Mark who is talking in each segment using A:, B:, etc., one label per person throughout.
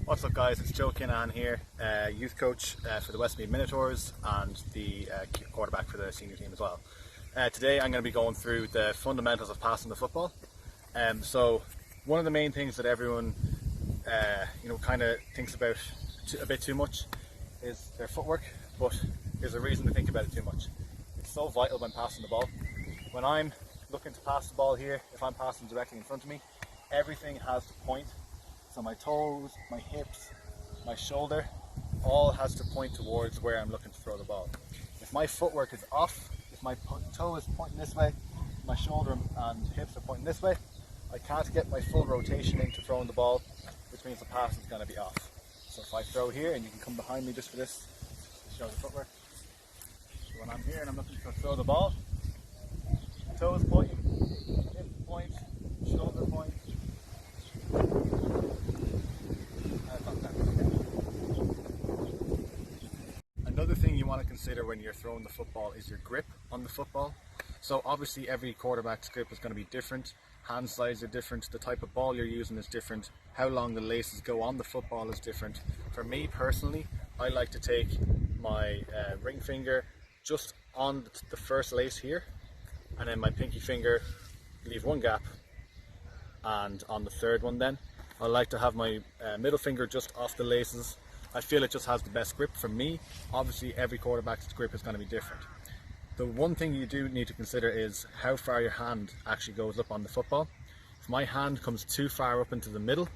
A: What's up guys, it's Joe Kinahan here, youth coach for the Westmeath Minotaurs and the quarterback for the senior team as well. Today I'm going to be going through the fundamentals of passing the football. So one of the main things that everyone kind of thinks about a bit too much is their footwork, but there's a reason to think about it too much. It's so vital when passing the ball. When I'm looking to pass the ball here, if I'm passing directly in front of me, everything has to point. So my toes, my hips, my shoulder, all has to point towards where I'm looking to throw the ball. If my footwork is off, if my toe is pointing this way, my shoulder and hips are pointing this way, I can't get my full rotation into throwing the ball, which means the pass is going to be off. So if I throw here, and you can come behind me just for this to show the footwork. So when I'm here and I'm looking to throw the ball, toes pointing, hip point, shoulder point. Another thing you want to consider when you're throwing the football is your grip on the football. So obviously every quarterback's grip is going to be different, hand size are different, the type of ball you're using is different, how long the laces go on the football is different. For me personally, I like to take my ring finger just on the first lace here, and then my pinky finger leave one gap, and on the third one then I like to have my middle finger just off the laces. I feel it just has the best grip for me. Obviously every quarterback's grip is going to be different. The one thing you do need to consider is how far your hand actually goes up on the football. If my hand comes too far up into the middle,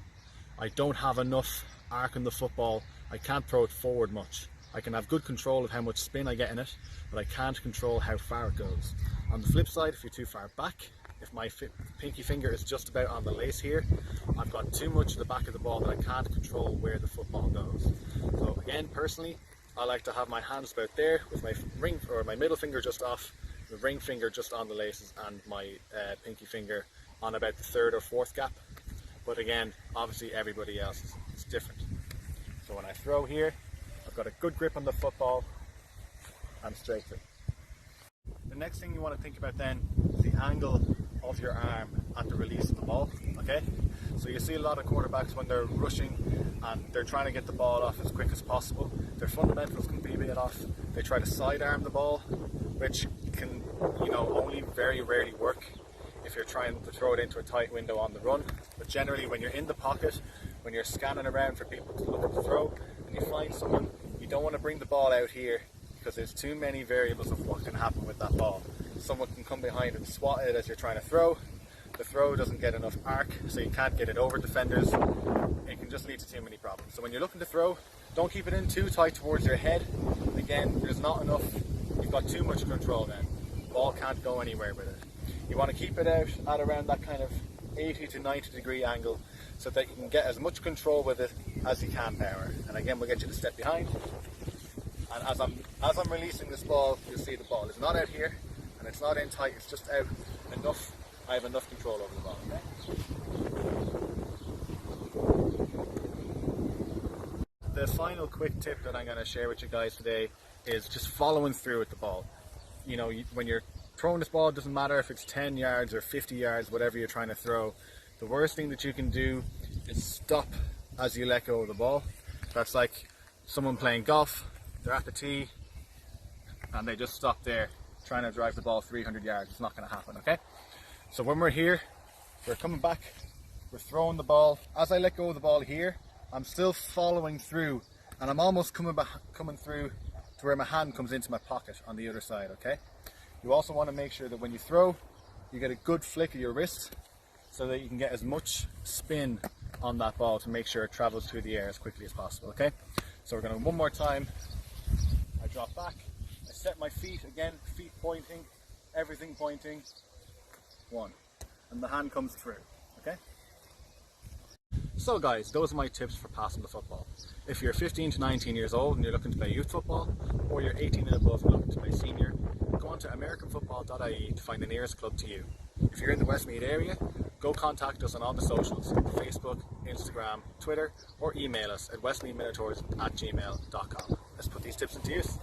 A: I don't have enough arc on the football, I can't throw it forward much. I can have good control of how much spin I get in it, but I can't control how far it goes. On the flip side, if you're too far back, if my pinky finger is just about on the lace here, I've got too much of the back of the ball that I can't control where the football goes. So again, personally, I like to have my hands about there with my ring or my middle finger just off, the ring finger just on the laces, and my pinky finger on about the third or fourth gap. But again, obviously everybody else is different. So when I throw here, I've got a good grip on the football and straight through. The next thing you want to think about then is the angle of your arm at the release of the ball, okay? So you see a lot of quarterbacks when they're rushing and they're trying to get the ball off as quick as possible, their fundamentals can be a bit off. They try to sidearm the ball, which can, only very rarely work if you're trying to throw it into a tight window on the run. But generally when you're in the pocket, when you're scanning around for people to look to throw, and you find someone, you don't want to bring the ball out here because there's too many variables of what can happen with that ball. Someone can come behind and swat it as you're trying to throw. The throw doesn't get enough arc, so you can't get it over defenders. It can just lead to too many problems. So when you're looking to throw, don't keep it in too tight towards your head. Again, there's not enough, you've got too much control then. The ball can't go anywhere with it. You want to keep it out at around that kind of 80 to 90 degree angle so that you can get as much control with it as you can power. And again, we'll get you to step behind. And as I'm releasing this ball, you'll see the ball is not out here and it's not in tight, it's just out enough. I have enough control over the ball, okay? The final quick tip that I'm going to share with you guys today is just following through with the ball. When you're throwing this ball, it doesn't matter if it's 10 yards or 50 yards, whatever you're trying to throw. The worst thing that you can do is stop as you let go of the ball. That's like someone playing golf. They're at the tee and they just stop there trying to drive the ball 300 yards. It's not going to happen, okay? So when we're here, we're coming back, we're throwing the ball. As I let go of the ball here, I'm still following through and I'm almost coming through to where my hand comes into my pocket on the other side, okay? You also want to make sure that when you throw, you get a good flick of your wrist so that you can get as much spin on that ball to make sure it travels through the air as quickly as possible, okay? So we're going to one more time. I drop back, I set my feet again, feet pointing, everything pointing, one, and the hand comes through, okay? So guys, those are my tips for passing the football. If you're 15 to 19 years old and you're looking to play youth football, or you're 18 and above and looking to play senior, go on to americanfootball.ie to find the nearest club to you. If you're in the Westmeath area, go contact us on all the socials, Facebook, Instagram, Twitter, or email us at westmeathminotaurs@gmail.com. Let's put these tips into use.